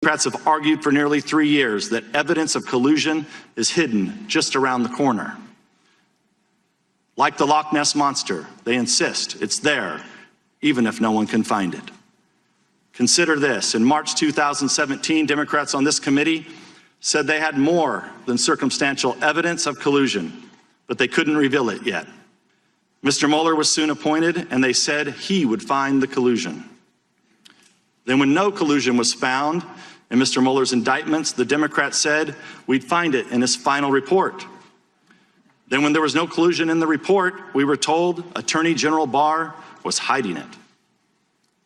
Democrats have argued for nearly 3 years that evidence of collusion is hidden just around the corner. Like the Loch Ness Monster, they insist it's there, even if no one can find it. Consider this. In March 2017, Democrats on this committee said they had more than circumstantial evidence of collusion, but they couldn't reveal it yet. Mr. Mueller was soon appointed, and they said he would find the collusion. Then when no collusion was found in Mr. Mueller's indictments, the Democrats said we'd find it in his final report. Then when there was no collusion in the report, we were told Attorney General Barr was hiding it.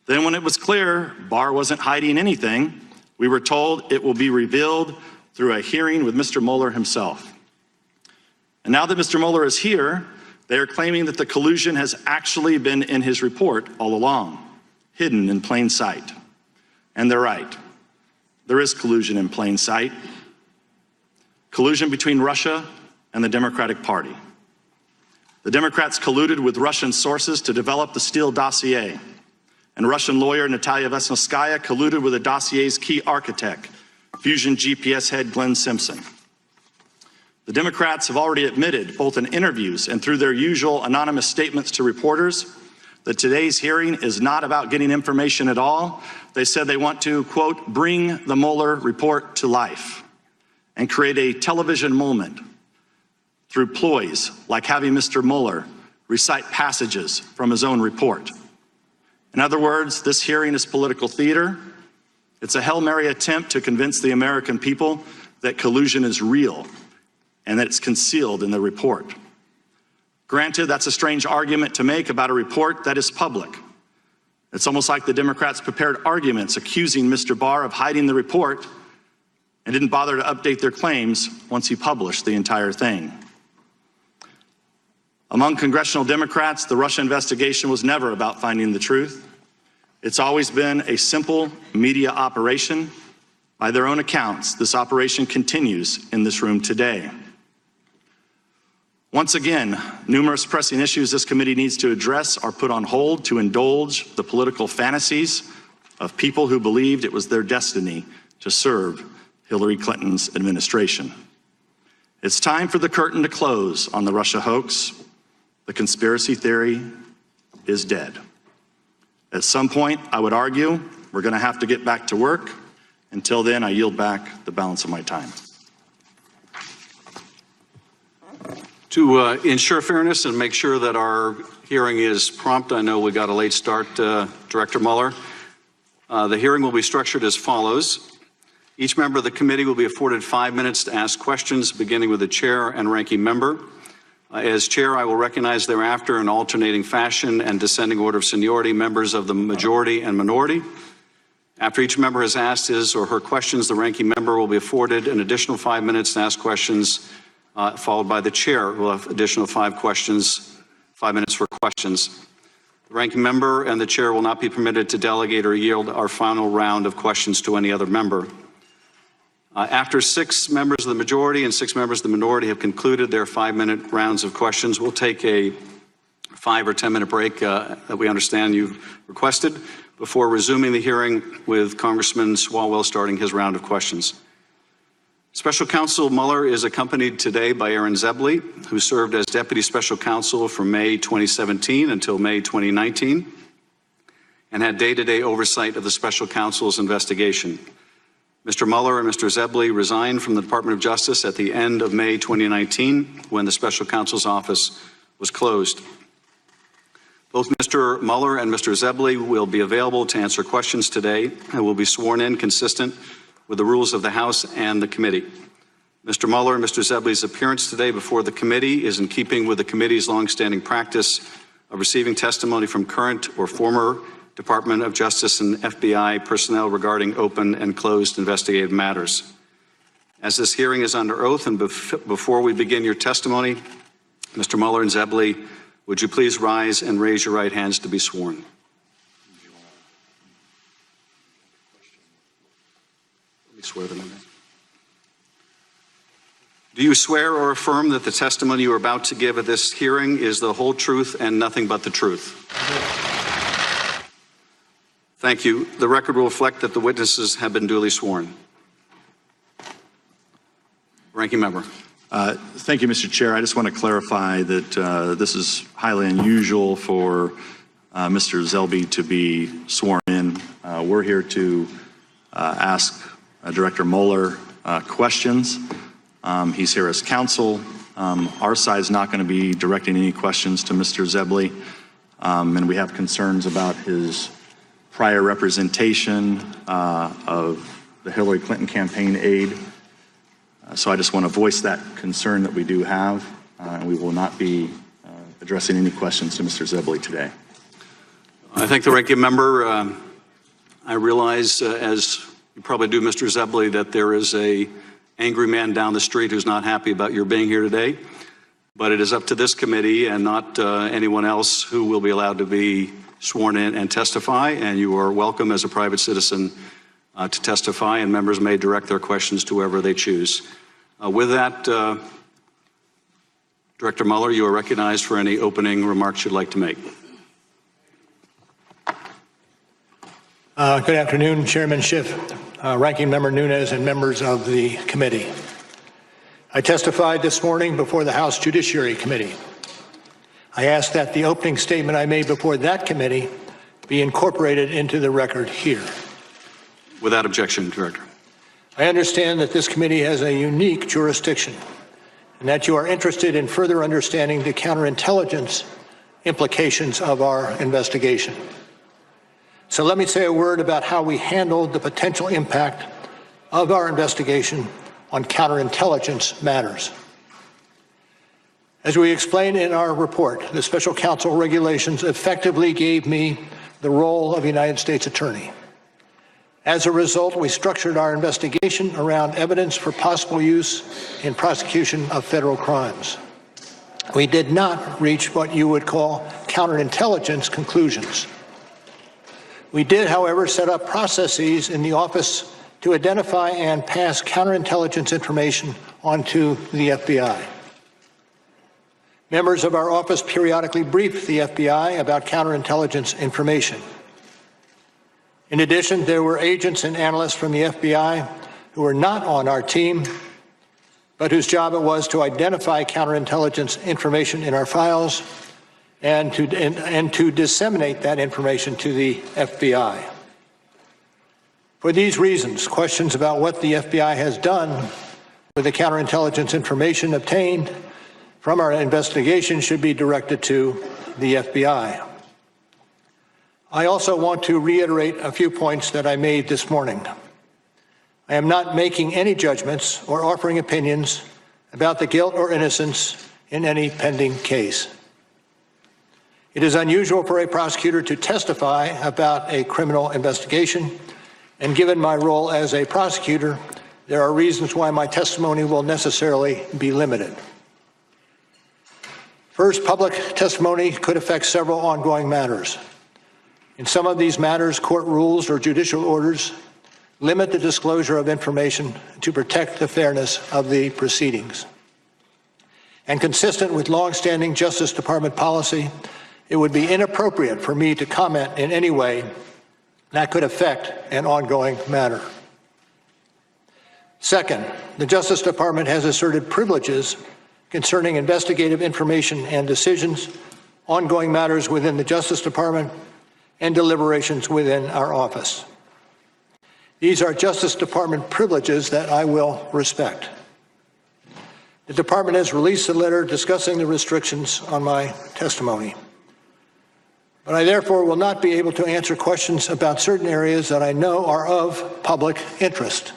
Then when it was clear Barr wasn't hiding anything, we were told it will be revealed through a hearing with Mr. Mueller himself. And now that Mr. Mueller is here, they are claiming that the collusion has actually been in his report all along, hidden in plain sight. And they're right. There is collusion in plain sight. Collusion between Russia and the Democratic Party. The Democrats colluded with Russian sources to develop the Steele dossier, and Russian lawyer Natalia Vesnitskaya colluded with the dossier's key architect, Fusion GPS head Glenn Simpson. The Democrats have already admitted, both in interviews and through their usual anonymous statements to reporters, that today's hearing is not about getting information at all. They said they want to, quote, bring the Mueller report to life and create a television moment through ploys like having Mr. Mueller recite passages from his own report. In other words, this hearing is political theater. It's a Hail Mary attempt to convince the American people that collusion is real and that it's concealed in the report. Granted, that's a strange argument to make about a report that is public. It's almost like the Democrats prepared arguments accusing Mr. Barr of hiding the report and didn't bother to update their claims once he published the entire thing. Among congressional Democrats, the Russia investigation was never about finding the truth. It's always been a simple media operation. By their own accounts, this operation continues in this room today. Once again, numerous pressing issues this committee needs to address are put on hold to indulge the political fantasies of people who believed it was their destiny to serve Hillary Clinton's administration. It's time for the curtain to close on the Russia hoax. The conspiracy theory is dead. At some point, I would argue, we're going to have to get back to work. Until then, I yield back the balance of my time. To ensure fairness and make sure that our hearing is prompt, I know we got a late start, Director Mueller. The hearing will be structured as follows. Each member of the committee will be afforded 5 minutes to ask questions, beginning with the chair and ranking member. As chair, I will recognize thereafter in alternating fashion and descending order of seniority members of the majority and minority. After each member has asked his or her questions, the ranking member will be afforded an additional 5 minutes to ask questions, followed by the chair who will have additional 5 minutes for questions. The ranking member and the chair will not be permitted to delegate or yield our final round of questions to any other member. After 6 members of the majority and 6 members of the minority have concluded their 5-minute rounds of questions, we'll take a 5 or 10-minute break that we understand you've requested before resuming the hearing with Congressman Swalwell starting his round of questions. Special Counsel Mueller is accompanied today by Aaron Zebley, who served as Deputy Special Counsel from May 2017 until May 2019 and had day-to-day oversight of the Special Counsel's investigation. Mr. Mueller and Mr. Zebley resigned from the Department of Justice at the end of May 2019 when the Special Counsel's office was closed. Both Mr. Mueller and Mr. Zebley will be available to answer questions today and will be sworn in consistent with the rules of the House and the committee. Mr. Mueller and Mr. Zebley's appearance today before the committee is in keeping with the committee's longstanding practice of receiving testimony from current or former Department of Justice and FBI personnel regarding open and closed investigative matters. As this hearing is under oath and before we begin your testimony, Mr. Mueller and Zebley, would you please rise and raise your right hands to be sworn? Let me swear them in. Do you swear or affirm that the testimony you are about to give at this hearing is the whole truth and nothing but the truth? Thank you. The record will reflect that the witnesses have been duly sworn. Ranking member. Thank you, Mr. Chair. I just want to clarify that this is highly unusual for Mr. Zelby to be sworn in. We're here to ask Director Mueller questions. He's here as counsel. Our side is not going to be directing any questions to Mr. Zebley, and we have concerns about his prior representation of the Hillary Clinton campaign aide. So I just want to voice that concern that we do have, and we will not be addressing any questions to Mr. Zebley today. I thank the ranking member. I realize, as you probably do, Mr. Zebley, that there is an angry man down the street who's not happy about your being here today. But it is up to this committee and not anyone else who will be allowed to be sworn in and testify. And you are welcome as a private citizen to testify, and members may direct their questions to whoever they choose. With that, Director Mueller, you are recognized for any opening remarks you'd like to make. Good afternoon, Chairman Schiff, Ranking Member Nunes, and members of the committee. I testified this morning before the House Judiciary Committee. I ask that the opening statement I made before that committee be incorporated into the record here. Without objection, Director. I understand that this committee has a unique jurisdiction and that you are interested in further understanding the counterintelligence implications of our investigation. So let me say a word about how we handled the potential impact of our investigation on counterintelligence matters. As we explained in our report, the special counsel regulations effectively gave me the role of United States Attorney. As a result, we structured our investigation around evidence for possible use in prosecution of federal crimes. We did not reach what you would call counterintelligence conclusions. We did, however, set up processes in the office to identify and pass counterintelligence information onto the FBI. Members of our office periodically briefed the FBI about counterintelligence information. In addition, there were agents and analysts from the FBI who were not on our team, but whose job it was to identify counterintelligence information in our files and to disseminate that information to the FBI. For these reasons, questions about what the FBI has done with the counterintelligence information obtained from our investigation should be directed to the FBI. I also want to reiterate a few points that I made this morning. I am not making any judgments or offering opinions about the guilt or innocence in any pending case. It is unusual for a prosecutor to testify about a criminal investigation, and given my role as a prosecutor, there are reasons why my testimony will necessarily be limited. First, public testimony could affect several ongoing matters. In some of these matters, court rules or judicial orders limit the disclosure of information to protect the fairness of the proceedings. And consistent with longstanding Justice Department policy, it would be inappropriate for me to comment in any way that could affect an ongoing matter. Second, the Justice Department has asserted privileges concerning investigative information and decisions, ongoing matters within the Justice Department, and deliberations within our office. These are Justice Department privileges that I will respect. The Department has released a letter discussing the restrictions on my testimony. But I therefore will not be able to answer questions about certain areas that I know are of public interest.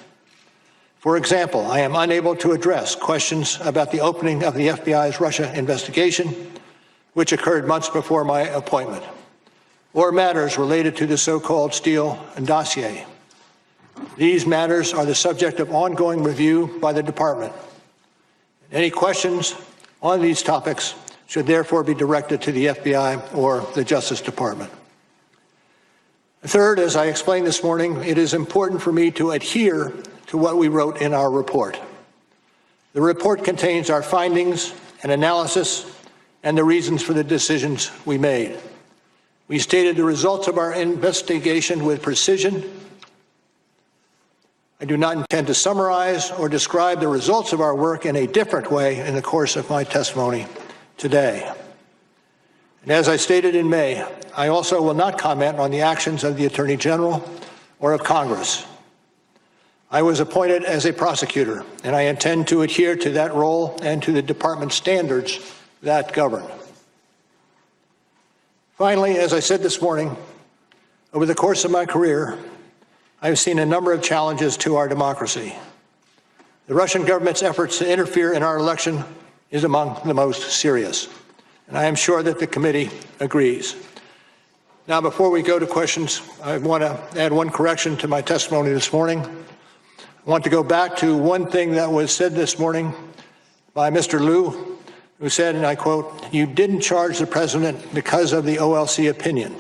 For example, I am unable to address questions about the opening of the FBI's Russia investigation, which occurred months before my appointment, or matters related to the so-called Steele dossier. These matters are the subject of ongoing review by the Department. Any questions on these topics should therefore be directed to the FBI or the Justice Department. Third, as I explained this morning, it is important for me to adhere to what we wrote in our report. The report contains our findings and analysis and the reasons for the decisions we made. We stated the results of our investigation with precision. I do not intend to summarize or describe the results of our work in a different way in the course of my testimony today. And as I stated in May, I also will not comment on the actions of the Attorney General or of Congress. I was appointed as a prosecutor, and I intend to adhere to that role and to the department's standards that govern. Finally, as I said this morning, over the course of my career, I've seen a number of challenges to our democracy. The Russian government's efforts to interfere in our election is among the most serious, and I am sure that the committee agrees. Now, before we go to questions, I want to add one correction to my testimony this morning. I want to go back to one thing that was said this morning by Mr. Liu, who said, and I quote, "You didn't charge the president because of the OLC opinion."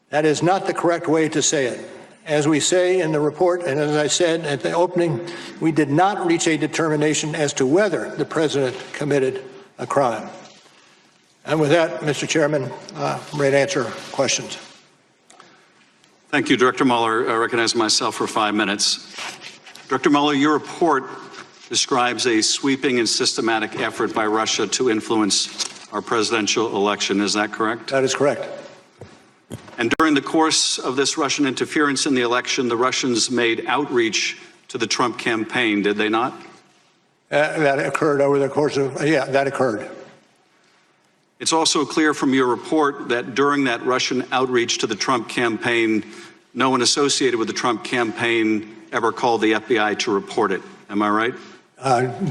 That is not the correct way to say it. As we say in the report, and as I said at the opening, we did not reach a determination as to whether the president committed a crime. And with that, Mr. Chairman, I'm ready to answer questions. Thank you, Director Mueller. I recognize myself for 5 minutes. Director Mueller, your report describes a sweeping and systematic effort by Russia to influence our presidential election. Is that correct? That is correct. And during the course of this Russian interference in the election, the Russians made outreach to the Trump campaign, did they not? That occurred over the course of, that occurred. It's also clear from your report that during that Russian outreach to the Trump campaign, no one associated with the Trump campaign ever called the FBI to report it. Am I right?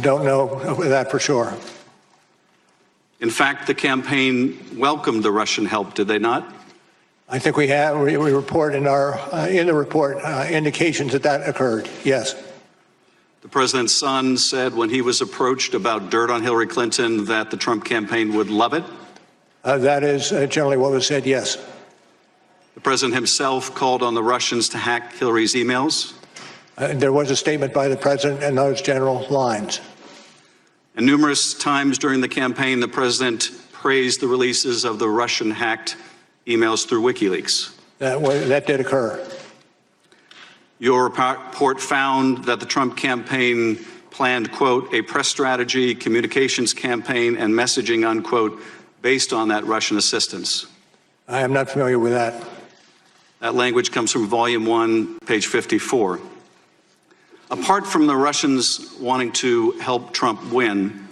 Don't know that for sure. In fact, the campaign welcomed the Russian help, did they not? I think we report in the report indications that occurred. Yes. The president's son said when he was approached about dirt on Hillary Clinton that the Trump campaign would love it. That is generally what was said. Yes. The president himself called on the Russians to hack Hillary's emails. There was a statement by the president in those general lines. And numerous times during the campaign, the president praised the releases of the Russian-hacked emails through WikiLeaks. That did occur. Your report found that the Trump campaign planned, quote, a press strategy, communications campaign, and messaging, unquote, based on that Russian assistance. I am not familiar with that. That language comes from Volume 1, page 54. Apart from the Russians wanting to help Trump win,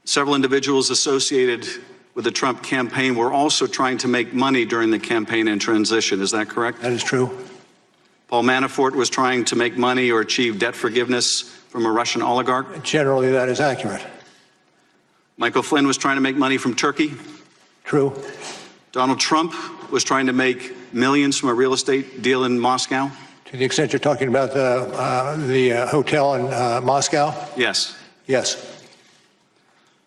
several individuals associated with the Trump campaign were also trying to make money during the campaign and transition. Is that correct? That is true. Paul Manafort was trying to make money or achieve debt forgiveness from a Russian oligarch. Generally, that is accurate. Michael Flynn was trying to make money from Turkey. True. Donald Trump was trying to make millions from a real estate deal in Moscow. To the extent you're talking about the hotel in Moscow? Yes. Yes.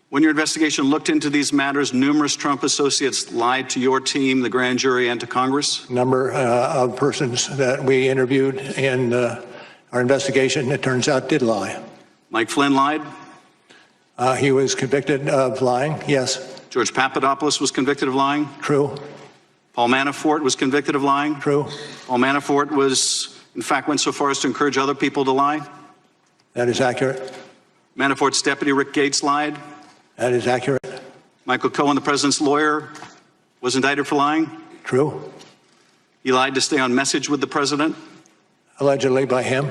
When your investigation looked into these matters, numerous Trump associates lied to your team, the grand jury, and to Congress. Number of persons that we interviewed in our investigation, it turns out, did lie. Mike Flynn lied. He was convicted of lying, yes. George Papadopoulos was convicted of lying. True. Paul Manafort was convicted of lying. True. Paul Manafort in fact, went so far as to encourage other people to lie. That is accurate. Manafort's deputy, Rick Gates, lied. That is accurate. Michael Cohen, the president's lawyer, was indicted for lying. True. He lied to stay on message with the president. Allegedly by him.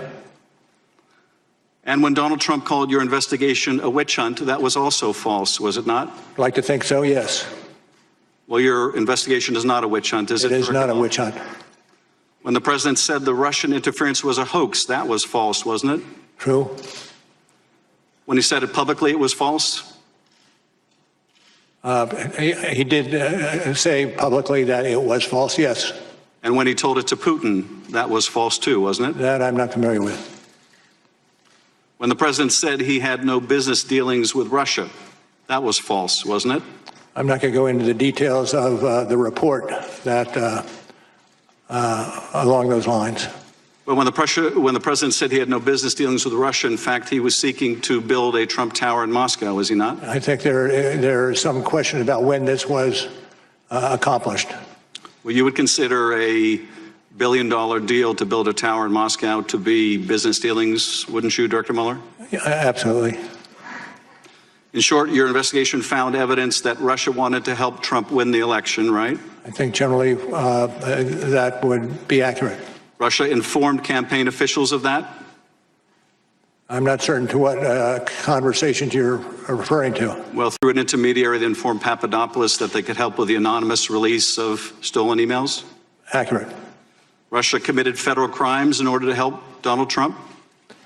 And when Donald Trump called your investigation a witch hunt, that was also false, was it not? I'd like to think so, yes. Well, your investigation is not a witch hunt, is it? It is not a witch hunt. When the president said the Russian interference was a hoax, that was false, wasn't it? True. When he said it publicly, it was false? He did say publicly that it was false, yes. And when he told it to Putin, that was false too, wasn't it? That I'm not familiar with. When the president said he had no business dealings with Russia, that was false, wasn't it? I'm not going to go into the details of the report that along those lines. But when the president said he had no business dealings with Russia, in fact, he was seeking to build a Trump Tower in Moscow, was he not? I think there is some question about when this was accomplished. Well, you would consider a billion-dollar deal to build a tower in Moscow to be business dealings, wouldn't you, Director Mueller? Yeah, absolutely. In short, your investigation found evidence that Russia wanted to help Trump win the election, right? I think generally that would be accurate. Russia informed campaign officials of that? I'm not certain to what conversations you're referring to. Well, through an intermediary, they informed Papadopoulos that they could help with the anonymous release of stolen emails? Accurate. Russia committed federal crimes in order to help Donald Trump?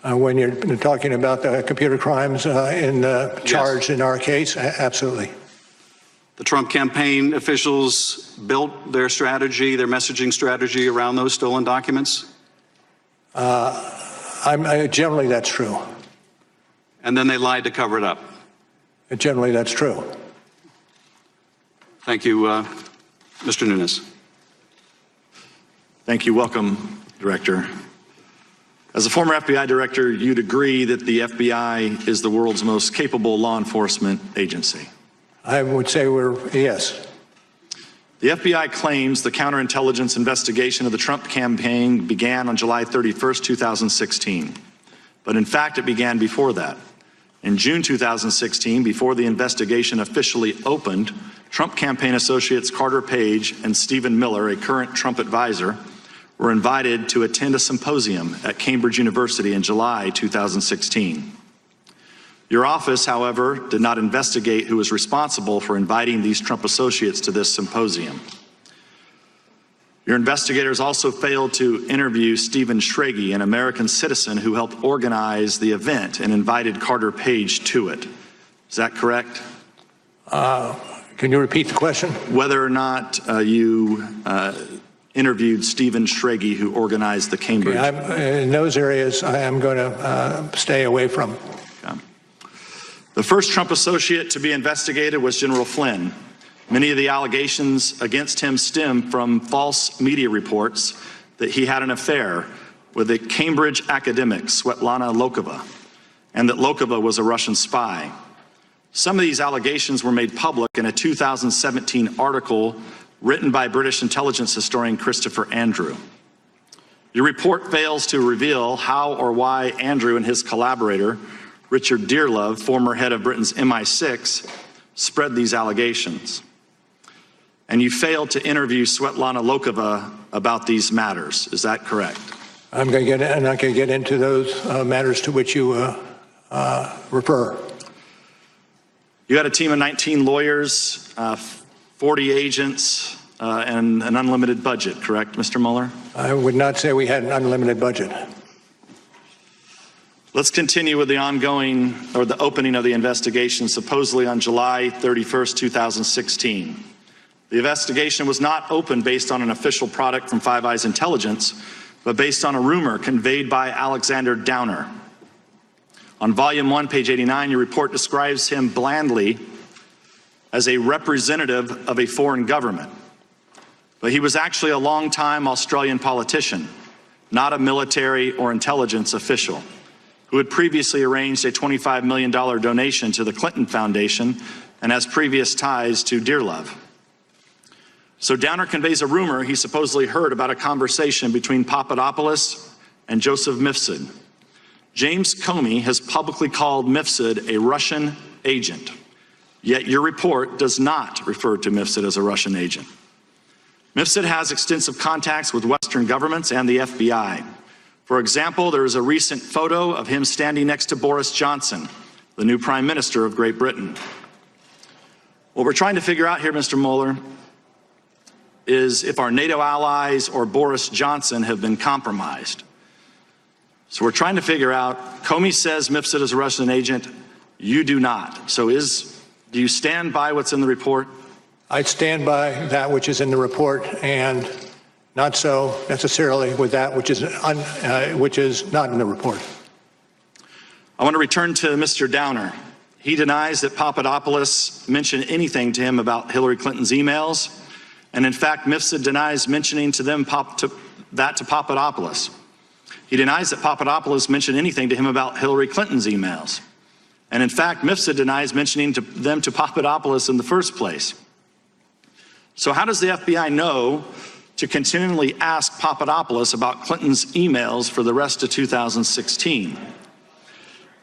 When you're talking about the computer crimes charged in our case, absolutely. The Trump campaign officials built their strategy, their messaging strategy around those stolen documents? Generally, that's true. And then they lied to cover it up? Generally, that's true. Thank you, Mr. Nunes. Thank you. Welcome, Director. As a former FBI director, you'd agree that the FBI is the world's most capable law enforcement agency. I would say yes. The FBI claims the counterintelligence investigation of the Trump campaign began on July 31st, 2016. But in fact, it began before that. In June 2016, before the investigation officially opened, Trump campaign associates Carter Page and Stephen Miller, a current Trump advisor, were invited to attend a symposium at Cambridge University in July 2016. Your office, however, did not investigate who was responsible for inviting these Trump associates to this symposium. Your investigators also failed to interview Stephen Schrage, an American citizen who helped organize the event and invited Carter Page to it. Is that correct? Can you repeat the question? Whether or not you interviewed Stephen Schrage, who organized the Cambridge. In those areas, I am going to stay away from. Okay. The first Trump associate to be investigated was General Flynn. Many of the allegations against him stem from false media reports that he had an affair with a Cambridge academic, Svetlana Lokova, and that Lokova was a Russian spy. Some of these allegations were made public in a 2017 article written by British intelligence historian Christopher Andrew. Your report fails to reveal how or why Andrew and his collaborator, Richard Dearlove, former head of Britain's MI6, spread these allegations. And you failed to interview Svetlana Lokova about these matters. Is that correct? I'm not going to get into those matters to which you refer. You had a team of 19 lawyers, 40 agents, and an unlimited budget, correct, Mr. Mueller? I would not say we had an unlimited budget. Let's continue with the opening of the investigation, supposedly on July 31st, 2016. The investigation was not opened based on an official product from Five Eyes Intelligence, but based on a rumor conveyed by Alexander Downer. On volume 1, page 89, your report describes him blandly as a representative of a foreign government. But he was actually a long-time Australian politician, not a military or intelligence official, who had previously arranged a $25 million donation to the Clinton Foundation and has previous ties to Dearlove. So Downer conveys a rumor he supposedly heard about a conversation between Papadopoulos and Joseph Mifsud. James Comey has publicly called Mifsud a Russian agent, yet your report does not refer to Mifsud as a Russian agent. Mifsud has extensive contacts with Western governments and the FBI. For example, there is a recent photo of him standing next to Boris Johnson, the new Prime Minister of Great Britain. What we're trying to figure out here, Mr. Mueller, is if our NATO allies or Boris Johnson have been compromised. So we're trying to figure out, Comey says Mifsud is a Russian agent, you do not. So do you stand by what's in the report? I stand by that which is in the report and not so necessarily with that which is not in the report. I want to return to Mr. Downer. He denies that Papadopoulos mentioned anything to him about Hillary Clinton's emails. And in fact, Mifsud denies mentioning to Papadopoulos. He denies that Papadopoulos mentioned anything to him about Hillary Clinton's emails. And in fact, Mifsud denies mentioning them to Papadopoulos in the first place. So how does the FBI know to continually ask Papadopoulos about Clinton's emails for the rest of 2016?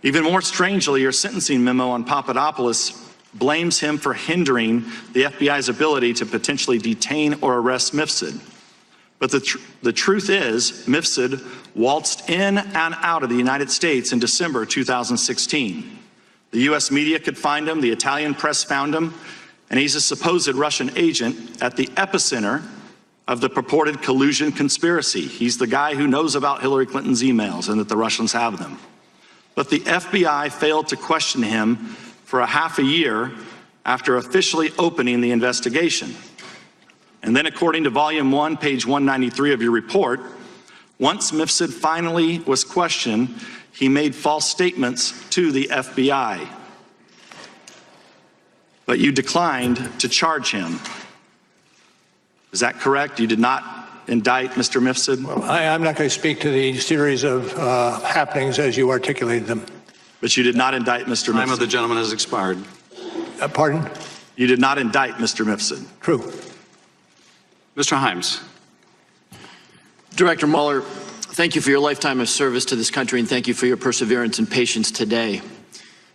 Even more strangely, your sentencing memo on Papadopoulos blames him for hindering the FBI's ability to potentially detain or arrest Mifsud. But the truth is, Mifsud waltzed in and out of the United States in December 2016. The U.S. media could find him, the Italian press found him, and he's a supposed Russian agent at the epicenter of the purported collusion conspiracy. He's the guy who knows about Hillary Clinton's emails and that the Russians have them. But the FBI failed to question him for a half a year after officially opening the investigation. And then, according to Volume 1, page 193 of your report, once Mifsud finally was questioned, he made false statements to the FBI. But you declined to charge him. Is that correct? You did not indict Mr. Mifsud? Well, I'm not going to speak to the series of happenings as you articulated them. But you did not indict Mr. Mifsud? Time of the gentleman has expired. Pardon? You did not indict Mr. Mifsud? True. Mr. Himes. Director Mueller, thank you for your lifetime of service to this country, and thank you for your perseverance and patience today.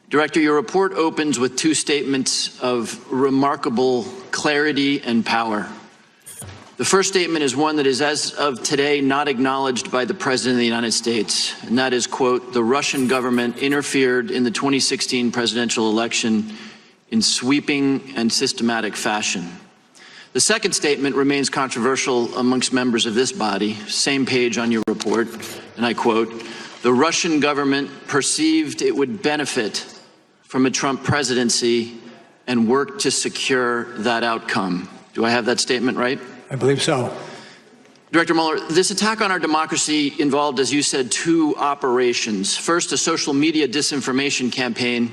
Director, your report opens with two statements of remarkable clarity and power. The first statement is one that is, as of today, not acknowledged by the President of the United States, and that is, quote, the Russian government interfered in the 2016 presidential election in sweeping and systematic fashion. The second statement remains controversial amongst members of this body, same page on your report, and I quote, the Russian government perceived it would benefit from a Trump presidency and worked to secure that outcome. Do I have that statement right? I believe so. Director Mueller, this attack on our democracy involved, as you said, two operations. First, a social media disinformation campaign.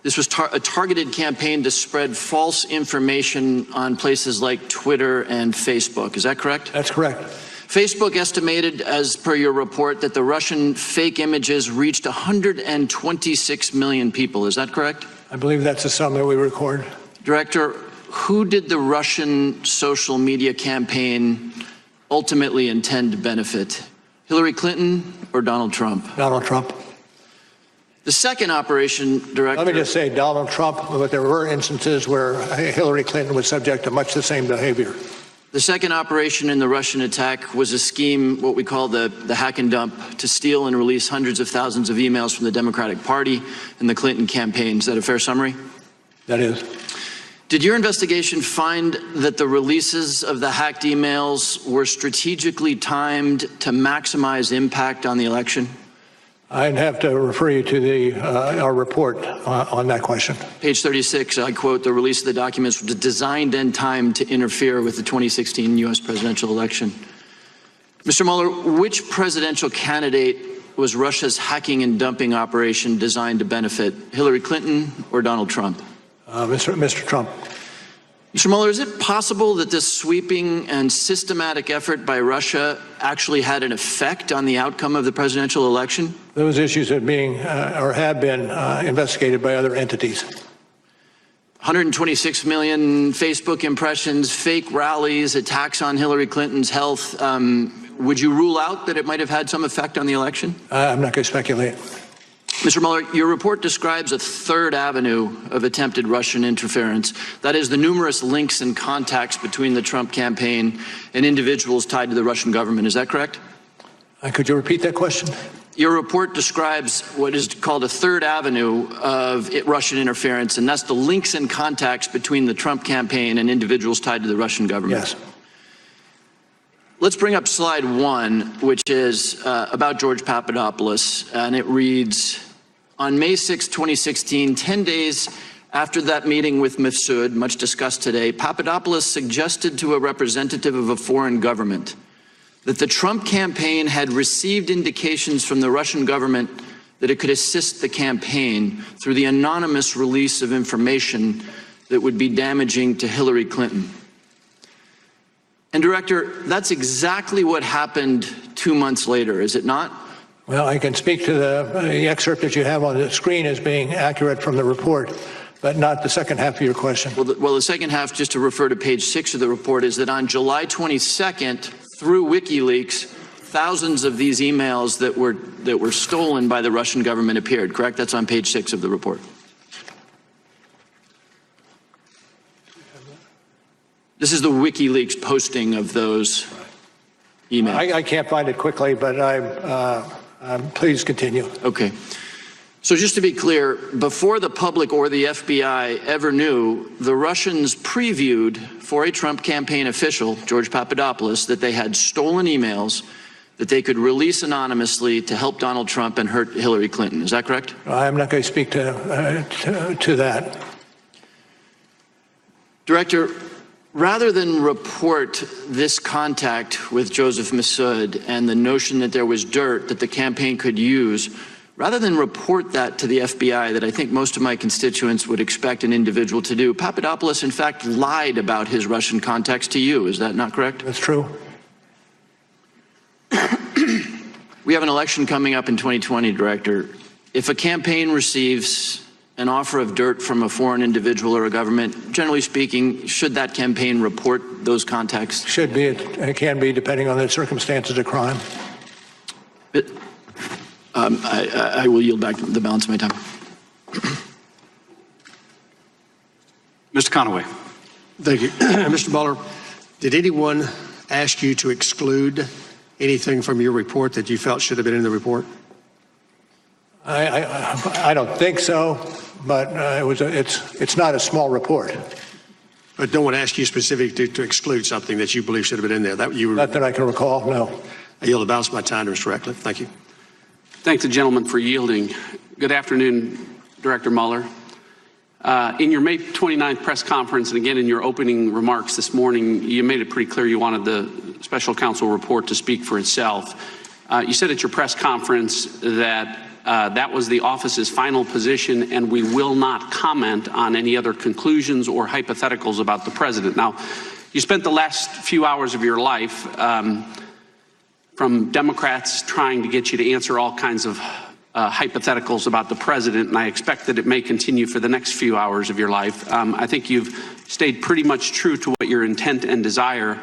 This was a targeted campaign to spread false information on places like Twitter and Facebook. Is that correct? That's correct. Facebook estimated, as per your report, that the Russian fake images reached 126 million people. Is that correct? I believe that's the sum that we record. Director, who did the Russian social media campaign ultimately intend to benefit? Hillary Clinton or Donald Trump? Donald Trump. The second operation, Director... Let me just say Donald Trump, but there were instances where Hillary Clinton was subject to much the same behavior. The second operation in the Russian attack was a scheme, what we call the hack and dump, to steal and release hundreds of thousands of emails from the Democratic Party and the Clinton campaign. Is that a fair summary? That is. Did your investigation find that the releases of the hacked emails were strategically timed to maximize impact on the election? I'd have to refer you to our report on that question. Page 36, I quote, the release of the documents was designed and timed to interfere with the 2016 U.S. presidential election. Mr. Mueller, which presidential candidate was Russia's hacking and dumping operation designed to benefit, Hillary Clinton or Donald Trump? Mr. Trump. Mr. Mueller, is it possible that this sweeping and systematic effort by Russia actually had an effect on the outcome of the presidential election? Those issues are being or have been investigated by other entities. 126 million Facebook impressions, fake rallies, attacks on Hillary Clinton's health. Would you rule out that it might have had some effect on the election? I'm not going to speculate. Mr. Mueller, your report describes a third avenue of attempted Russian interference. That is the numerous links and contacts between the Trump campaign and individuals tied to the Russian government. Is that correct? Could you repeat that question? Your report describes what is called a third avenue of Russian interference, and that's the links and contacts between the Trump campaign and individuals tied to the Russian government. Yes. Let's bring up slide 1, which is about George Papadopoulos, and it reads, on May 6, 2016, 10 days after that meeting with Mifsud, much discussed today, Papadopoulos suggested to a representative of a foreign government that the Trump campaign had received indications from the Russian government that it could assist the campaign through the anonymous release of information that would be damaging to Hillary Clinton. And Director, that's exactly what happened 2 months later, is it not? Well, I can speak to the excerpt that you have on the screen as being accurate from the report. but not the second half of your question. Well, the second half, just to refer to page 6 of the report, is that on July 22nd, through WikiLeaks, thousands of these emails that were stolen by the Russian government appeared, correct? That's on page 6 of the report. This is the WikiLeaks posting of those emails. I can't find it quickly, but please continue. Okay. So just to be clear, before the public or the FBI ever knew, the Russians previewed for a Trump campaign official, George Papadopoulos, that they had stolen emails that they could release anonymously to help Donald Trump and hurt Hillary Clinton. Is that correct? I'm not going to speak to that. Director, rather than report this contact with Joseph Massoud and the notion that there was dirt that the campaign could use, rather than report that to the FBI that I think most of my constituents would expect an individual to do, Papadopoulos in fact lied about his Russian contacts to you. Is that not correct? That's true. We have an election coming up in 2020, Director. If a campaign receives an offer of dirt from a foreign individual or a government, generally speaking, should that campaign report those contacts? Should be. It can be, depending on the circumstances of crime. I will yield back the balance of my time. Mr. Conaway. Thank you. Mr. Mueller, did anyone ask you to exclude anything from your report that you felt should have been in the report? I don't think so, but it's not a small report. But no one asked you specifically to exclude something that you believe should have been in there. Not that I can recall, no. I yield the balance of my time to Mr. Ratcliffe. Thank you. Thank the gentleman for yielding. Good afternoon, Director Mueller. In your May 29th press conference, and again in your opening remarks this morning, you made it pretty clear you wanted the special counsel report to speak for itself. You said at your press conference that that was the office's final position and we will not comment on any other conclusions or hypotheticals about the president. Now, you spent the last few hours of your life from Democrats trying to get you to answer all kinds of hypotheticals about the president, and I expect that it may continue for the next few hours of your life. I think you've stayed pretty much true to what your intent and desire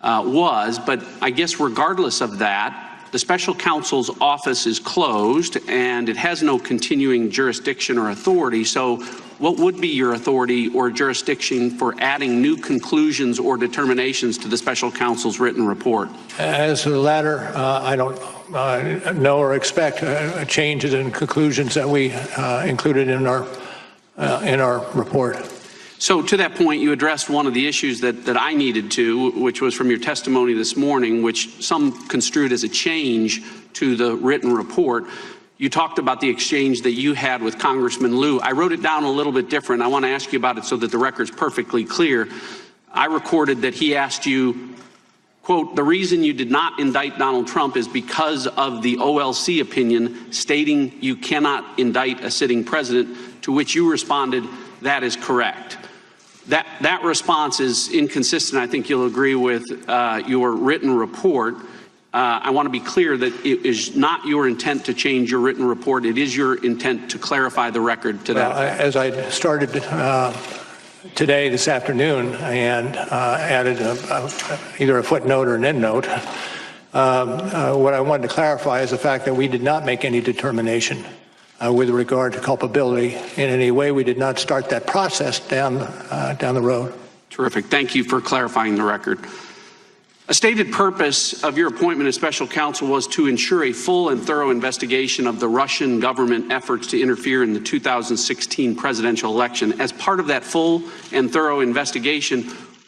was, but I guess regardless of that, the special counsel's office is closed and it has no continuing jurisdiction or authority. So what would be your authority or jurisdiction for adding new conclusions or determinations to the special counsel's written report? As to the latter, I don't know or expect changes in conclusions that we included in our report. So to that point, you addressed one of the issues that I needed to, which was from your testimony this morning, which some construed as a change to the written report. You talked about the exchange that you had with Congressman Lieu. I wrote it down a little bit different. I want to ask you about it so that the record's perfectly clear. I recorded that he asked you, quote, the reason you did not indict Donald Trump is because of the OLC opinion stating you cannot indict a sitting president, to which you responded, that is correct. That response is inconsistent. I think you'll agree with your written report. I want to be clear that it is not your intent to change your written report. It is your intent to clarify the record to that. As I started today, this afternoon, and added either a footnote or an endnote, what I wanted to clarify is the fact that we did not make any determination with regard to culpability in any way. We did not start that process down the road. Terrific. Thank you for clarifying the record. A stated purpose of your appointment as special counsel was to ensure a full and thorough investigation of the Russian government efforts to interfere in the 2016 presidential election. As part of that full and thorough investigation,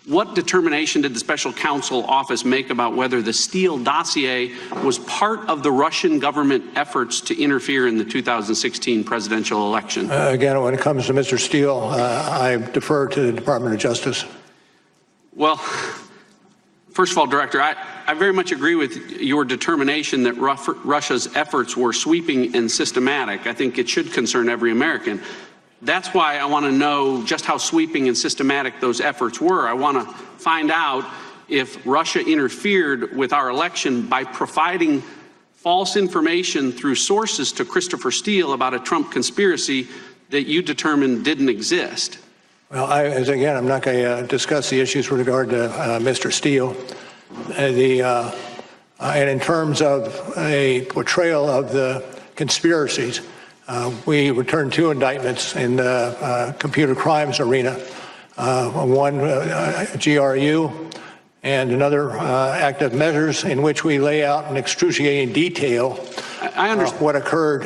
what determination did the special counsel office make about whether the Steele dossier was part of the Russian government efforts to interfere in the 2016 presidential election? Again, when it comes to Mr. Steele, I defer to the Department of Justice. Well, first of all, Director, I very much agree with your determination that Russia's efforts were sweeping and systematic. I think it should concern every American. That's why I want to know just how sweeping and systematic those efforts were. I want to find out if Russia interfered with our election by providing false information through sources to Christopher Steele about a Trump conspiracy that you determined didn't exist? Well, again, I'm not going to discuss the issues with regard to Mr. Steele. And in terms of a portrayal of the conspiracies, we returned 2 indictments in the computer crimes arena, one GRU and another active measures in which we lay out in excruciating detail I understand what occurred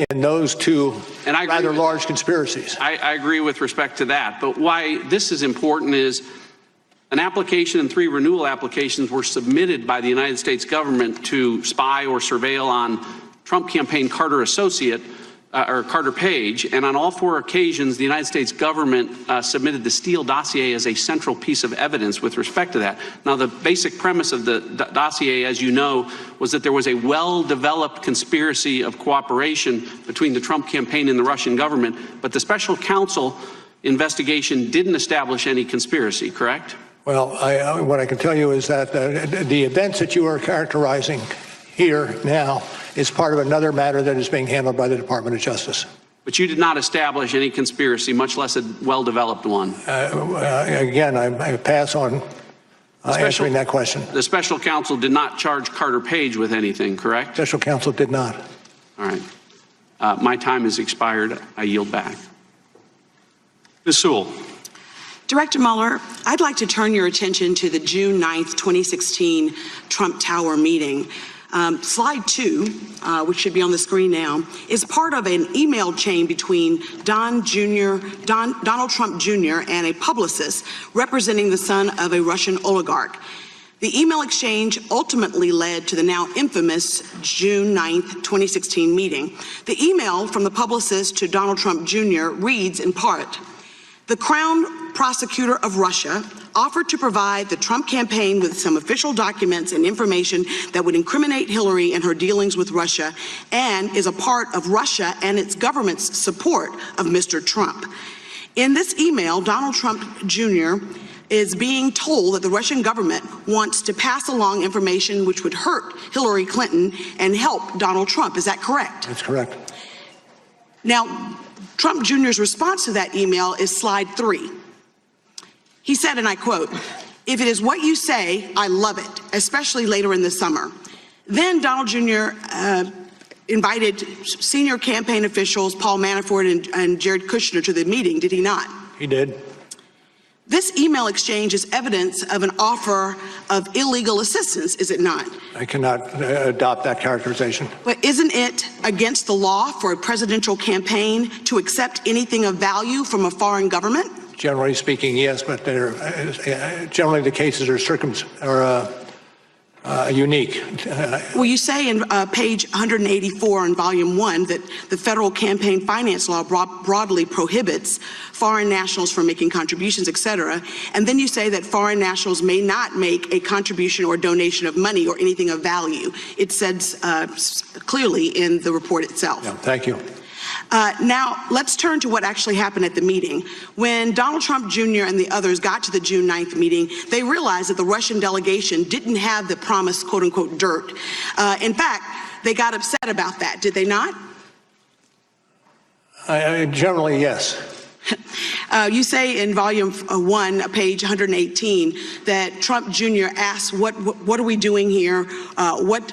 in those 2 and I agree rather with, large conspiracies. I agree with respect to that, but why this is important is an application and 3 renewal applications were submitted by the United States government to spy or surveil on Trump campaign Carter associate, or Carter Page, and on all 4 occasions, the United States government submitted the Steele dossier as a central piece of evidence with respect to that. Now, the basic premise of the dossier, as you know, was that there was a well-developed conspiracy of cooperation between the Trump campaign and the Russian government, but the special counsel investigation didn't establish any conspiracy, correct? Well, what I can tell you is that the events that you are characterizing here now is part of another matter that is being handled by the Department of Justice. But you did not establish any conspiracy, much less a well-developed one. Again, I pass on answering that question. The special counsel did not charge Carter Page with anything, correct? Special counsel did not. All right. My time has expired. I yield back. Ms. Sewell. Director Mueller, I'd like to turn your attention to the June 9th, 2016 Trump Tower meeting. Slide 2, which should be on the screen now, is part of an email chain between Donald Trump Jr. and a publicist representing the son of a Russian oligarch. The email exchange ultimately led to the now infamous June 9th, 2016 meeting. The email from the publicist to Donald Trump Jr. reads in part, "The Crown Prosecutor of Russia offered to provide the Trump campaign with some official documents and information that would incriminate Hillary in her dealings with Russia and is a part of Russia and its government's support of Mr. Trump." In this email, Donald Trump Jr. is being told that the Russian government wants to pass along information which would hurt Hillary Clinton and help Donald Trump. Is that correct? That's correct. Now, Trump Jr.'s response to that email is slide 3. He said, and I quote, "If it is what you say, I love it, especially later in the summer." Then Donald Jr. Invited senior campaign officials, Paul Manafort and Jared Kushner, to the meeting, did he not? He did. This email exchange is evidence of an offer of illegal assistance, is it not? I cannot adopt that characterization. But isn't it against the law for a presidential campaign to accept anything of value from a foreign government? Generally speaking, yes, but generally the cases are unique. Well, you say in page 184 in volume 1 that the federal campaign finance law broadly prohibits foreign nationals from making contributions, et cetera. And then you say that foreign nationals may not make a contribution or donation of money or anything of value. It says clearly in the report itself. Yeah, thank you. Now, let's turn to what actually happened at the meeting. When Donald Trump Jr. and the others got to the June 9th meeting, they realized that the Russian delegation didn't have the promised quote-unquote dirt. In fact, they got upset about that, did they not? Generally, yes. You say in volume 1, page 118, that Trump Jr. asked, "What are we doing here? What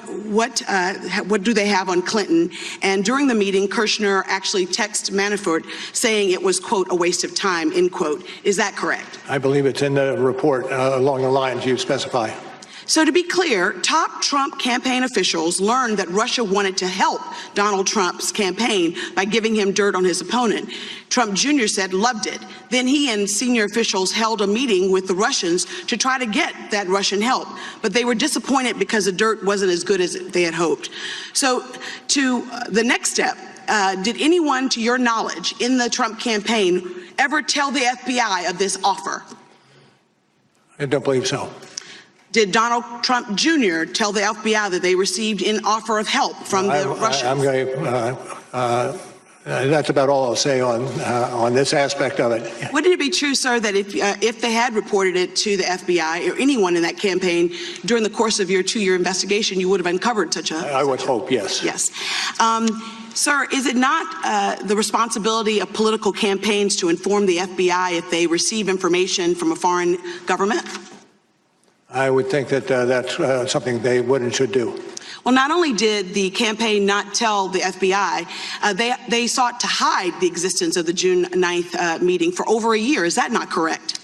do they have on Clinton?" And during the meeting, Kushner actually texted Manafort saying it was, quote, "a waste of time," end quote. Is that correct? I believe it's in the report along the lines you specify. So to be clear, top Trump campaign officials learned that Russia wanted to help Donald Trump's campaign by giving him dirt on his opponent. Trump Jr. said loved it. Then he and senior officials held a meeting with the Russians to try to get that Russian help. But they were disappointed because the dirt wasn't as good as they had hoped. So to the next step, did anyone, to your knowledge, in the Trump campaign ever tell the FBI of this offer? I don't believe so. Did Donald Trump Jr. tell the FBI that they received an offer of help from the Russians? That's about all I'll say on this aspect of it. Wouldn't it be true, sir, that if they had reported it to the FBI or anyone in that campaign during the course of your 2-year investigation, you would have uncovered such a... I would hope, yes. Yes. Sir, is it not the responsibility of political campaigns to inform the FBI if they receive information from a foreign government? I would think that that's something they would and should do. Well, not only did the campaign not tell the FBI, they sought to hide the existence of the June 9th meeting for over a year. Is that not correct?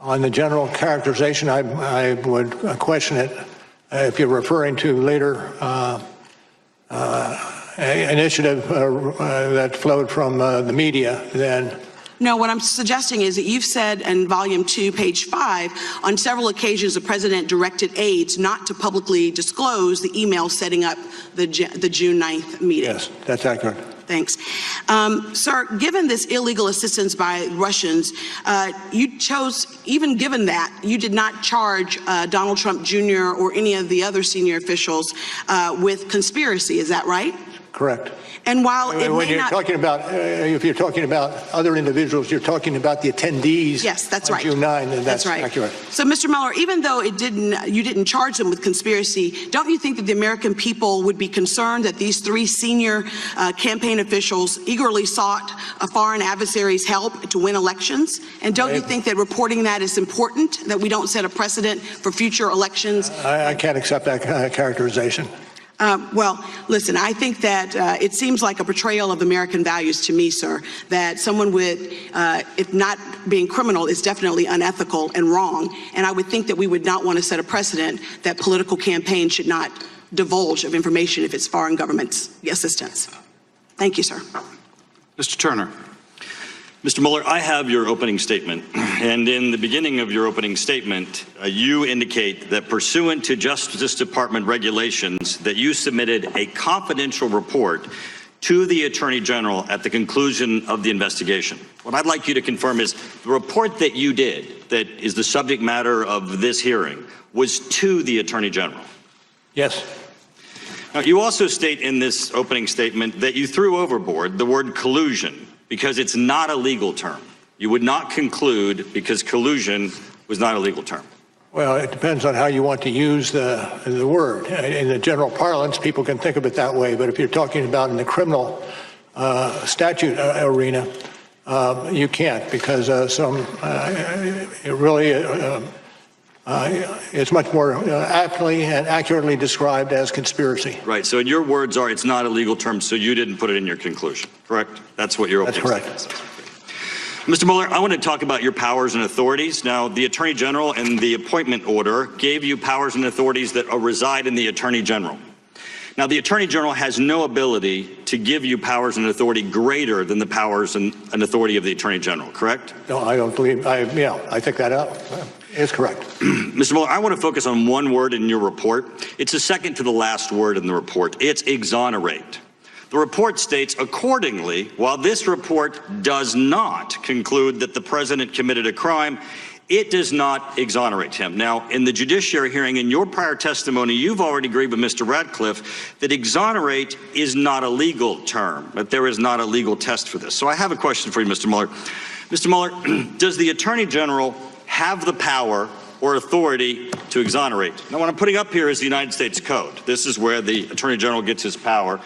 On the general characterization, I would question it. If you're referring to later initiative that flowed from the media, then No, what I'm suggesting is that you've said in volume 2, page 5, on several occasions the president directed aides not to publicly disclose the email setting up the June 9th meeting. yes, that's accurate. Thanks. Sir, given this illegal assistance by Russians, you chose, even given that, you did not charge Donald Trump Jr. or any of the other senior officials with conspiracy. Is that right? Correct. And while it When may you're not... talking about, if you're talking about other individuals, you're talking about the attendees. Yes, that's on right. June 9, and that's right. accurate. So, Mr. Mueller, even though you didn't charge them with conspiracy, don't you think that the American people would be concerned that these 3 senior campaign officials eagerly sought a foreign adversary's help to win elections? And don't you think that reporting that is important, that we don't set a precedent for future elections? I can't accept that characterization. Well, listen, I think that it seems like a betrayal of American values to me, sir, that someone with, if not being criminal, is definitely unethical and wrong. And I would think that we would not want to set a precedent that political campaigns should not divulge of information if it's foreign government assistance. Thank you, sir. Mr. Turner. Mr. Mueller, I have your opening statement, and in the beginning of your opening statement, you indicate that pursuant to Justice Department regulations that you submitted a confidential report to the Attorney General at the conclusion of the investigation. What I'd like you to confirm is the report that you did, that is the subject matter of this hearing, was to the Attorney General. Yes. Now, you also state in this opening statement that you threw overboard the word collusion, because it's not a legal term. You would not conclude because collusion was not a legal term. Well, it depends on how you want to use the word. In the general parlance, people can think of it that way, but if you're talking about in the criminal statute arena, you can't, because it really is much more aptly and accurately described as conspiracy. Right, so in your words are, it's not a legal term, so you didn't put it in your conclusion, correct? That's what your opening That's statement correct. says. Mr. Mueller, I want to talk about your powers and authorities. Now, the Attorney General and the appointment order gave you powers and authorities that reside in the Attorney General. Now, the Attorney General has no ability to give you powers and authority greater than the powers and authority of the Attorney General, correct? No, I don't believe, I think that out is correct. Mr. Mueller, I want to focus on one word in your report. It's the second to the last word in the report. It's exonerate. The report states, accordingly, while this report does not conclude that the president committed a crime, it does not exonerate him. Now, in the judiciary hearing, in your prior testimony, you've already agreed with Mr. Radcliffe that exonerate is not a legal term, that there is not a legal test for this. So I have a question for you, Mr. Mueller. Mr. Mueller, does the Attorney General have the power or authority to exonerate? Now, what I'm putting up here is the United States Code. This is where the Attorney General gets his power,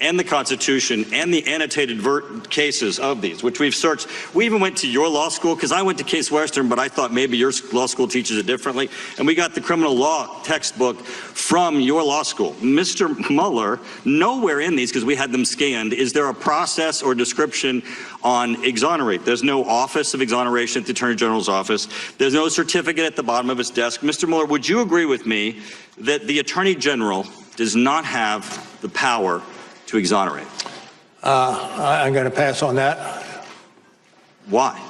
and the Constitution and the annotated cases of these, which we've searched. We even went to your law school, because I went to Case Western, but I thought maybe your law school teaches it differently. And we got the criminal law textbook from your law school. Mr. Mueller, nowhere in these, because we had them scanned, is there a process or description on exonerate. There's no office of exoneration at the Attorney General's office. There's no certificate at the bottom of his desk. Mr. Mueller, would you agree with me that the Attorney General does not have the power to exonerate? I'm going to pass on that. Why?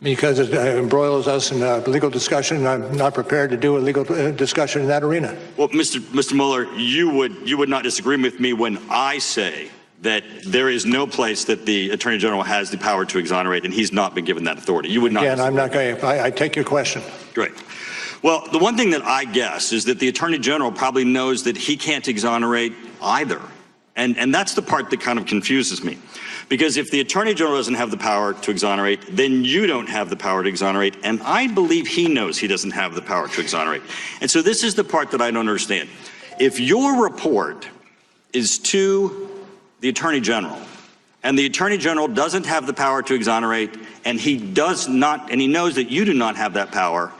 Because it embroils us in a legal discussion, and I'm not prepared to do a legal discussion in that arena. Well, Mr. Mueller, you would not disagree with me when I say that there is no place that the Attorney General has the power to exonerate, and he's not been given that authority. You would not. Again, I'm not going to. I take your question. Great. Well, the one thing that I guess is that the Attorney General probably knows that he can't exonerate either. And that's the part that kind of confuses me. Because if the Attorney General doesn't have the power to exonerate, then you don't have the power to exonerate. And I believe he knows he doesn't have the power to exonerate. And so this is the part that I don't understand. If your report is to the Attorney General. And the Attorney General doesn't have the power to exonerate, and he does not, and he knows that you do not have that power.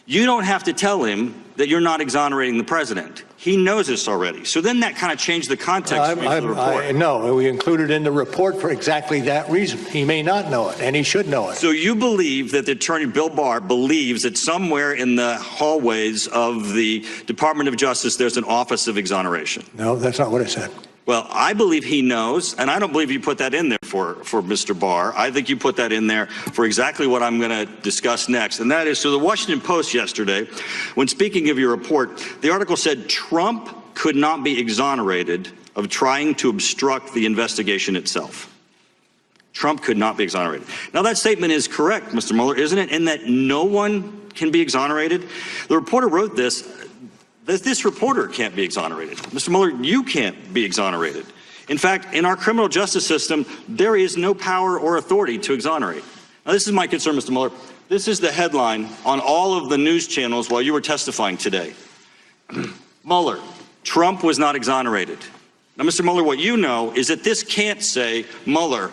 You don't have to tell him that you're not exonerating the president. He knows this already. So then that kind of changed the context of the report. No, we included in the report for exactly that reason. He may not know it, and he should know it. So you believe that the attorney, Bill Barr, believes that somewhere in the hallways of the Department of Justice there's an office of exoneration? No, that's not what I said. Well, I believe he knows, and I don't believe you put that in there for Mr. Barr. I think you put that in there for exactly what I'm going to discuss next, and that is, so the Washington Post yesterday, when speaking of your report, the article said Trump could not be exonerated of trying to obstruct the investigation itself. Trump could not be exonerated. Now, that statement is correct, Mr. Mueller, isn't it, in that no one can be exonerated? The reporter wrote this. This reporter can't be exonerated. Mr. Mueller, you can't be exonerated. In fact, in our criminal justice system, there is no power or authority to exonerate. Now, this is my concern, Mr. Mueller. This is the headline on all of the news channels while you were testifying today. Mueller, Trump was not exonerated. Now, Mr. Mueller, what you know is that this can't say Mueller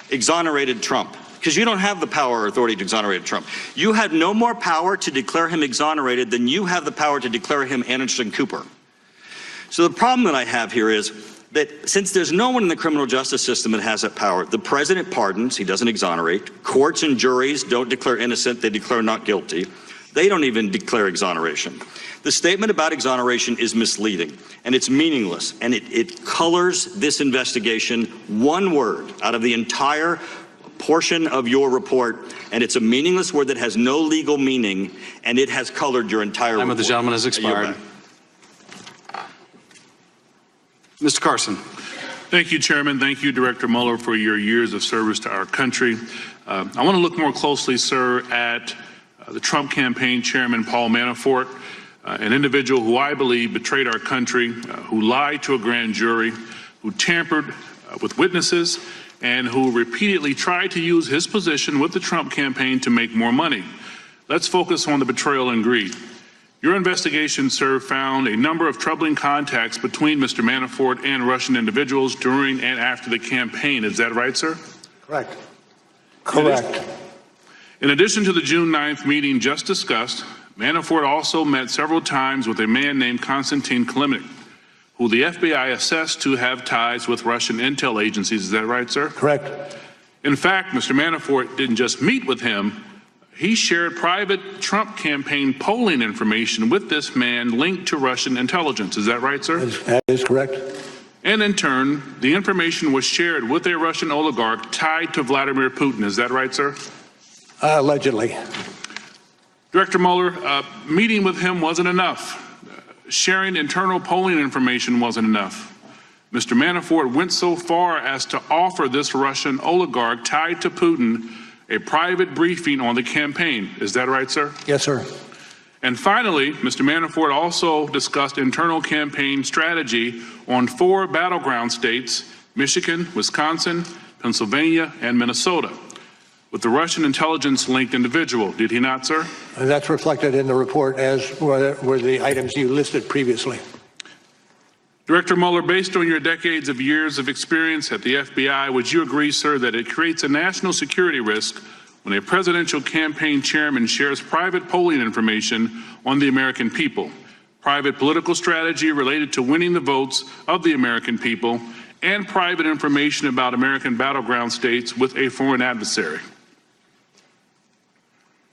exonerated Trump, because you don't have the power or authority to exonerate Trump. You had no more power to declare him exonerated than you have the power to declare him Anderson Cooper. So the problem that I have here is that since there's no one in the criminal justice system that has that power, the president pardons, he doesn't exonerate. Courts and juries don't declare innocent, they declare not guilty. They don't even declare exoneration. The statement about exoneration is misleading, and it's meaningless, and it colors this investigation one word out of the entire portion of your report, and it's a meaningless word that has no legal meaning, and it has colored your entire report. Time of the gentleman has expired. Mr. Carson. Thank you, Chairman. Thank you, Director Mueller, for your years of service to our country. I want to look more closely, sir, at the Trump campaign chairman, Paul Manafort, an individual who I believe betrayed our country, who lied to a grand jury, who tampered with witnesses, and who repeatedly tried to use his position with the Trump campaign to make more money. Let's focus on the betrayal and greed. Your investigation, sir, found a number of troubling contacts between Mr. Manafort and Russian individuals during and after the campaign. Is that right, sir? Correct. Correct. In addition to the June 9th meeting just discussed, Manafort also met several times with a man named Konstantin Kilimnik, who the FBI assessed to have ties with Russian intel agencies. Is that right, sir? Correct. In fact, Mr. Manafort didn't just meet with him, he shared private Trump campaign polling information with this man linked to Russian intelligence. Is that right, sir? That is correct. And in turn, the information was shared with a Russian oligarch tied to Vladimir Putin. Is that right, sir? Allegedly. Director Mueller, meeting with him wasn't enough. Sharing internal polling information wasn't enough. Mr. Manafort went so far as to offer this Russian oligarch tied to Putin a private briefing on the campaign. Is that right, sir? Yes, sir. And finally, Mr. Manafort also discussed internal campaign strategy on 4 battleground states, Michigan, Wisconsin, Pennsylvania, and Minnesota, with the Russian intelligence-linked individual. Did he not, sir? And that's reflected in the report, as were the items you listed previously. Director Mueller, based on your decades of years of experience at the FBI, would you agree, sir, that it creates a national security risk when a presidential campaign chairman shares private polling information on the American people, private political strategy related to winning the votes of the American people, and private information about American battleground states with a foreign adversary?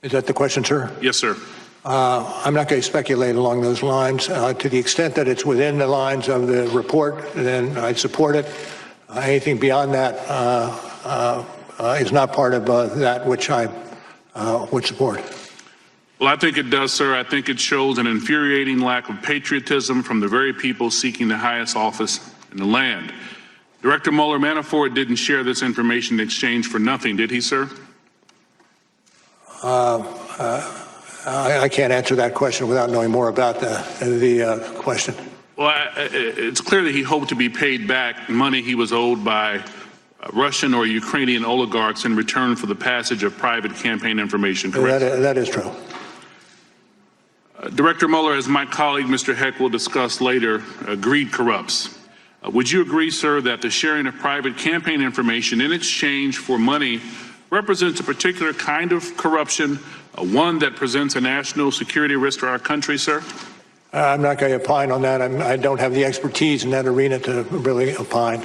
Is that the question, sir? Yes, sir. I'm not going to speculate along those lines. To the extent that it's within the lines of the report, then I'd support it. Anything beyond that is not part of that which I would support. Well, I think it does, sir. I think it shows an infuriating lack of patriotism from the very people seeking the highest office in the land. Director Mueller, Manafort didn't share this information in exchange for nothing, did he, sir? I can't answer that question without knowing more about the question. Well, it's clear that he hoped to be paid back money he was owed by Russian or Ukrainian oligarchs in return for the passage of private campaign information, correct? That is true. Director Mueller, as my colleague Mr. Heck will discuss later, greed corrupts. Would you agree, sir, that the sharing of private campaign information in exchange for money represents a particular kind of corruption, one that presents a national security risk to our country, sir? I'm not going to opine on that. I don't have the expertise in that arena to really opine.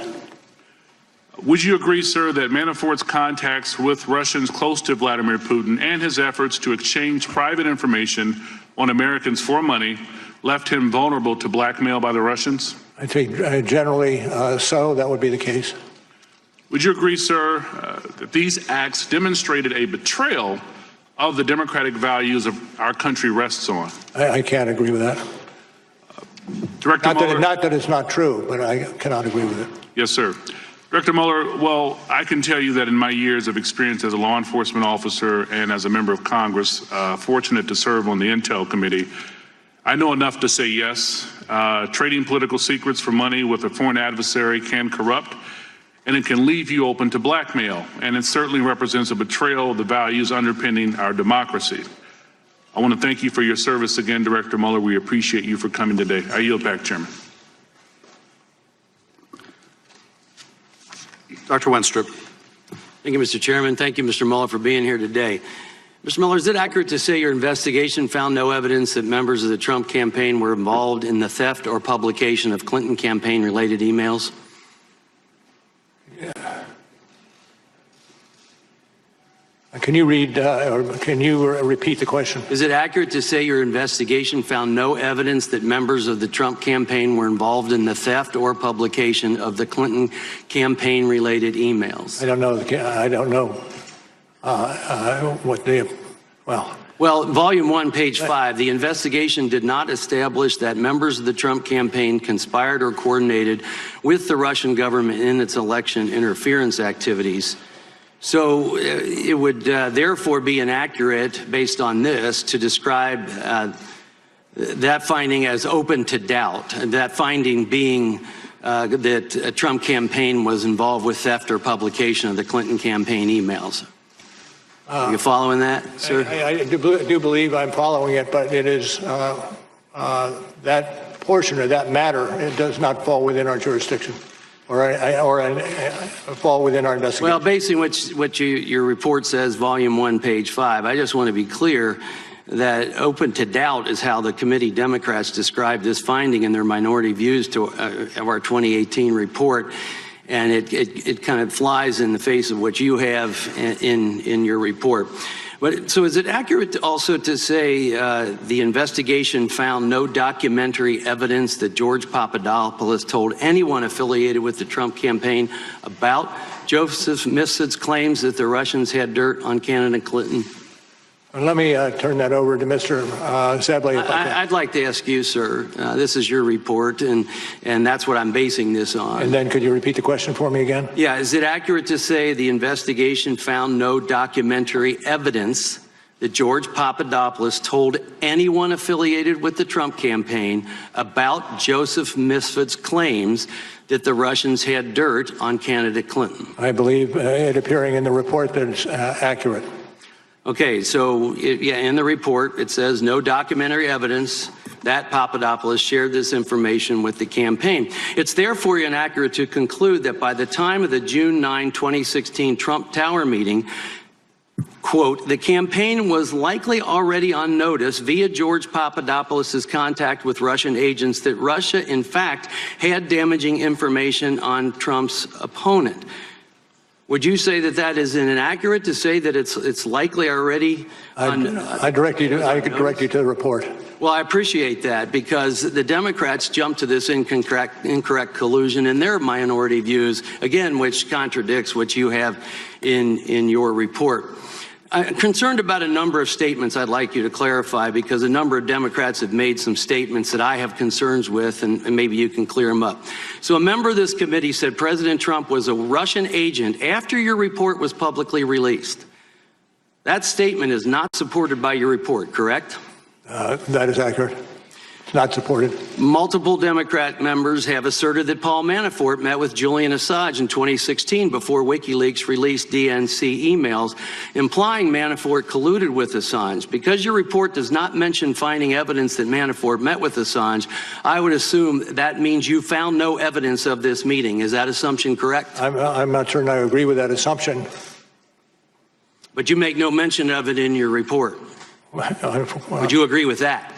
Would you agree, sir, that Manafort's contacts with Russians close to Vladimir Putin and his efforts to exchange private information on Americans for money left him vulnerable to blackmail by the Russians? I think generally so, that would be the case. Would you agree, sir, that these acts demonstrated a betrayal of the democratic values of our country rests on? I can't agree with that. Director Mueller. Not that it's not true, but I cannot agree with it. Yes, sir. Director Mueller, well, I can tell you that in my years of experience as a law enforcement officer and as a member of Congress, fortunate to serve on the Intel Committee, I know enough to say yes. Trading political secrets for money with a foreign adversary can corrupt, and it can leave you open to blackmail, and it certainly represents a betrayal of the values underpinning our democracy. I want to thank you for your service again, Director Mueller. We appreciate you for coming today. I yield back, Chairman. Dr. Wenstrup. Thank you, Mr. Chairman. Thank you, Mr. Mueller, for being here today. Mr. Mueller, is it accurate to say your investigation found no evidence that members of the Trump campaign were involved in the theft or publication of Clinton campaign-related emails? Yeah. Can you read, or can you repeat the question? Is it accurate to say your investigation found no evidence that members of the Trump campaign were involved in the theft or publication of the Clinton campaign-related emails? I don't know. I don't know what they. Well, Volume 1, page 5, the investigation did not establish that members of the Trump campaign conspired or coordinated with the Russian government in its election interference activities. So it would therefore be inaccurate, based on this, to describe that finding as open to doubt, that finding being that a Trump campaign was involved with theft or publication of the Clinton campaign emails. Are you following that, sir? I do believe I'm following it, but it is that portion of that matter, it does not fall within our jurisdiction or fall within our investigation. Well, based on what your report says, Volume 1, page 5, I just want to be clear that open to doubt is how the committee Democrats described this finding in their minority views to of our 2018 report. And it kind of flies in the face of what you have in your report. But so is it accurate also to say the investigation found no documentary evidence that George Papadopoulos told anyone affiliated with the Trump campaign about Joseph Mifsid's claims that the Russians had dirt on candidate Clinton? Let me turn that over to Mr. Zebley. I'd like to ask you, sir, this is your report, and that's what I'm basing this on. And then could you repeat the question for me again? Yeah, is it accurate to say the investigation found no documentary evidence that George Papadopoulos told anyone affiliated with the Trump campaign about Joseph Mifsid's claims that the Russians had dirt on candidate Clinton? I believe it appearing in the report that it's accurate. Okay, so in the report, it says no documentary evidence that Papadopoulos shared this information with the campaign. It's therefore inaccurate to conclude that by the time of the June 9, 2016 Trump Tower meeting, quote, the campaign was likely already on notice via George Papadopoulos' contact with Russian agents that Russia, in fact, had damaging information on Trump's opponent. Would you say that that is inaccurate to say that it's likely already on? I could direct you to the report. Well, I appreciate that, because the Democrats jumped to this incorrect collusion in their minority views, again, which contradicts what you have in your report. I'm concerned about a number of statements I'd like you to clarify, because a number of Democrats have made some statements that I have concerns with, and maybe you can clear them up. So a member of this committee said President Trump was a Russian agent after your report was publicly released. That statement is not supported by your report, correct? That is accurate. It's not supported. Multiple Democrat members have asserted that Paul Manafort met with Julian Assange in 2016 before WikiLeaks released DNC emails implying Manafort colluded with Assange. Because your report does not mention finding evidence that Manafort met with Assange, I would assume that means you found no evidence of this meeting. Is that assumption correct? I'm not certain I agree with that assumption. But you make no mention of it in your report. Would you agree with that?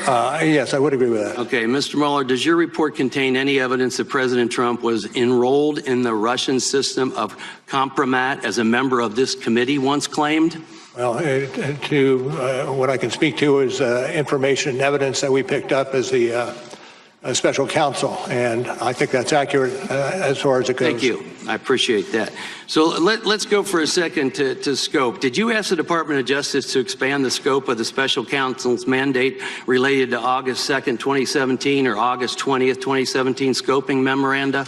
Yes, I would agree with that. Okay, Mr. Mueller, does your report contain any evidence that President Trump was enrolled in the Russian system of Compromat as a member of this committee once claimed? Well, what I can speak to is information and evidence that we picked up as the special counsel, and I think that's accurate as far as it goes. Thank you. I appreciate that. So let's go for a second to scope. Did you ask the Department of Justice to expand the scope of the special counsel's mandate related to August 2nd, 2017 or August 20th, 2017 scoping memoranda?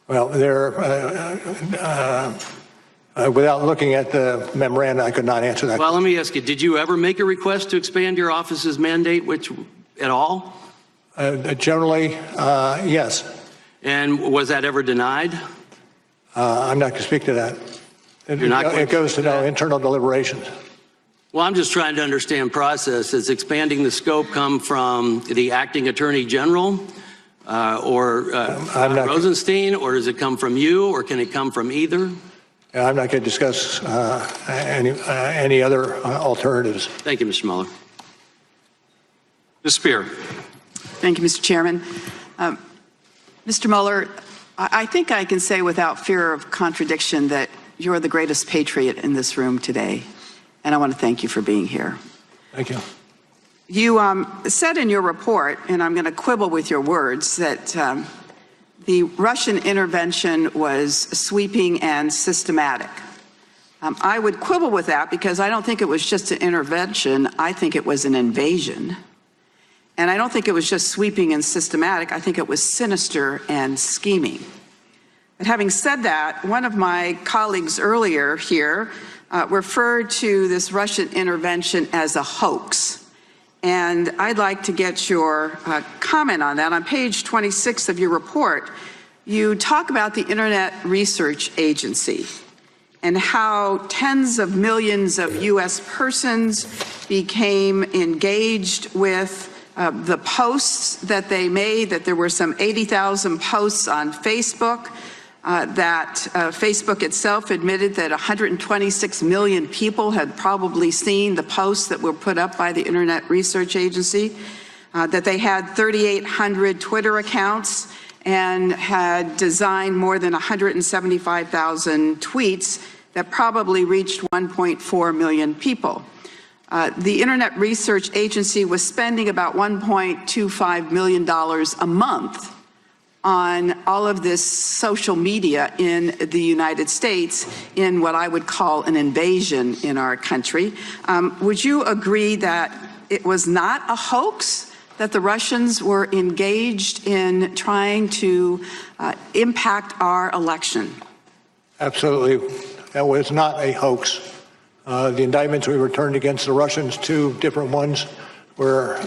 Well, without looking at the memoranda, I could not answer that. Well, let me ask you, did you ever make a request to expand your office's mandate at all? Generally, yes. And was that ever denied? I'm not going to speak to that. It goes to internal deliberations. Well, I'm just trying to understand process. Does expanding the scope come from the acting attorney general or Rosenstein, or does it come from you, or can it come from either? I'm not going to discuss any other alternatives. Thank you, Mr. Mueller. Ms. Spear. Thank you, Mr. Chairman. Mr. Mueller, I think I can say without fear of contradiction that you're the greatest patriot in this room today, and I want to thank you for being here. Thank you. You said in your report, and I'm going to quibble with your words, that the Russian intervention was sweeping and systematic. I would quibble with that because I don't think it was just an intervention. I think it was an invasion. And I don't think it was just sweeping and systematic. I think it was sinister and scheming. But having said that, one of my colleagues earlier here referred to this Russian intervention as a hoax. And I'd like to get your comment on that. On page 26 of your report, you talk about the Internet Research Agency and how tens of millions of U.S. persons became engaged with the posts that they made, that there were some 80,000 posts on Facebook, that Facebook itself admitted that 126 million people had probably seen the posts that were put up by the Internet Research Agency, that they had 3,800 Twitter accounts and had designed more than 175,000 tweets that probably reached 1.4 million people. The Internet Research Agency was spending about $1.25 million a month on all of this social media in the United States in what I would call an invasion in our country. Would you agree that it was not a hoax, that the Russians were engaged in trying to impact our election? Absolutely. That was not a hoax. The indictments we returned against the Russians, 2 different ones, were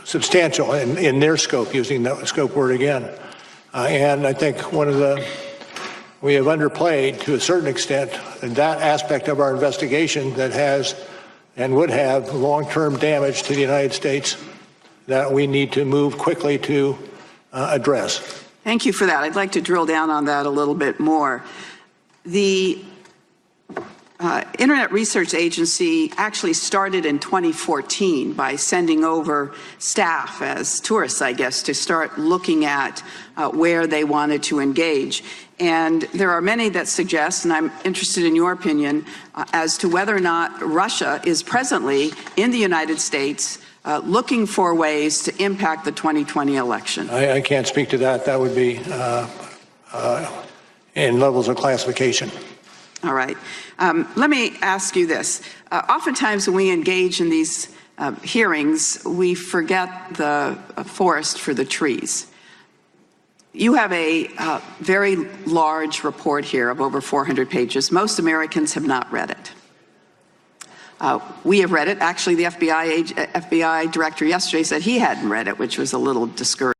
substantial in their scope, using that scope word again. And I think we have underplayed to a certain extent that aspect of our investigation that has and would have long-term damage to the United States that we need to move quickly to address. Thank you for that. I'd like to drill down on that a little bit more. The Internet Research Agency actually started in 2014 by sending over staff as tourists, I guess, to start looking at where they wanted to engage. And there are many that suggest, and I'm interested in your opinion, as to whether or not Russia is presently in the United States looking for ways to impact the 2020 election. I can't speak to that. That would be in levels of classification. All right. Let me ask you this. Oftentimes when we engage in these hearings, we forget the forest for the trees. You have a very large report here of over 400 pages. Most Americans have not read it. We have read it. Actually, the FBI director yesterday said he hadn't read it, which was a little discouraging.